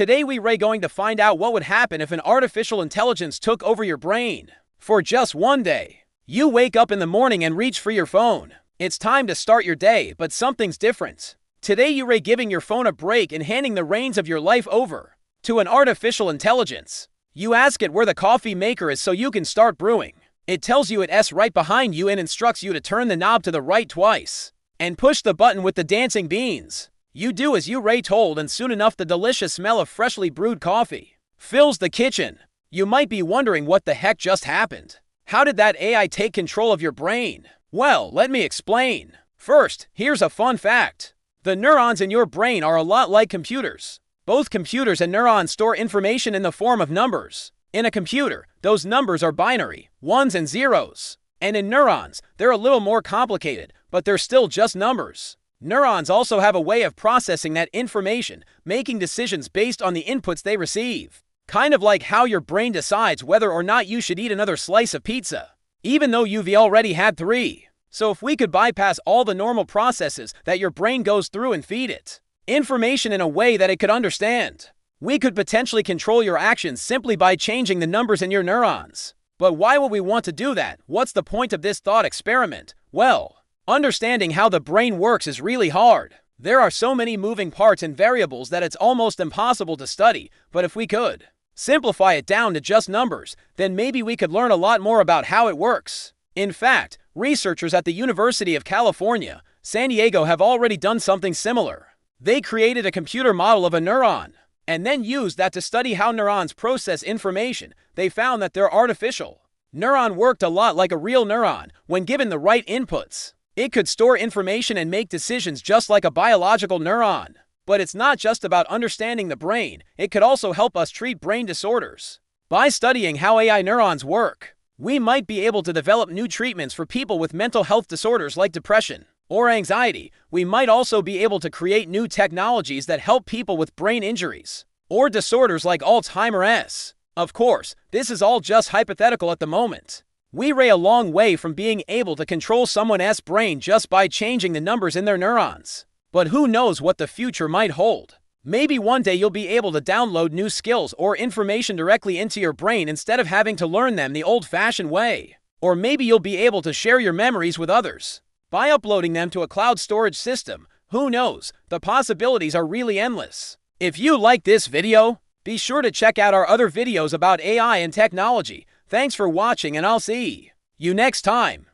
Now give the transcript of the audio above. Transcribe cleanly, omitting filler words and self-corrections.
Today we're going to find out what would happen if an artificial intelligence took over your brain. For just one day, you wake up in the morning and reach for your phone. It's time to start your day, but something's different. Today you're giving your phone a break and handing the reins of your life over to an artificial intelligence. You ask it where the coffee maker is so you can start brewing. It tells you it's right behind you and instructs you to turn the knob to the right twice and push the button with the dancing beans. You do as you're told, and soon enough the delicious smell of freshly brewed coffee fills the kitchen. You might be wondering what the heck just happened. How did that AI take control of your brain? Well, let me explain. First, here's a fun fact. The neurons in your brain are a lot like computers. Both computers and neurons store information in the form of numbers. In a computer, those numbers are binary, ones and zeros. And in neurons, they're a little more complicated, but they're still just numbers. Neurons also have a way of processing that information, making decisions based on the inputs they receive. Kind of like how your brain decides whether or not you should eat another slice of pizza, even though you've already had 3. So if we could bypass all the normal processes that your brain goes through and feed it information in a way that it could understand, we could potentially control your actions simply by changing the numbers in your neurons. But why would we want to do that? What's the point of this thought experiment? Well, understanding how the brain works is really hard. There are so many moving parts and variables that it's almost impossible to study, but if we could simplify it down to just numbers, then maybe we could learn a lot more about how it works. In fact, researchers at the University of California, San Diego have already done something similar. They created a computer model of a neuron, and then used that to study how neurons process information. They found that their artificial neuron worked a lot like a real neuron when given the right inputs. It could store information and make decisions just like a biological neuron. But it's not just about understanding the brain, it could also help us treat brain disorders. By studying how AI neurons work, we might be able to develop new treatments for people with mental health disorders like depression or anxiety. We might also be able to create new technologies that help people with brain injuries or disorders like Alzheimer's. Of course, this is all just hypothetical at the moment. We're a long way from being able to control someone's brain just by changing the numbers in their neurons. But who knows what the future might hold? Maybe one day you'll be able to download new skills or information directly into your brain instead of having to learn them the old-fashioned way. Or maybe you'll be able to share your memories with others by uploading them to a cloud storage system. Who knows? The possibilities are really endless. If you like this video, be sure to check out our other videos about AI and technology. Thanks for watching, and I'll see you next time.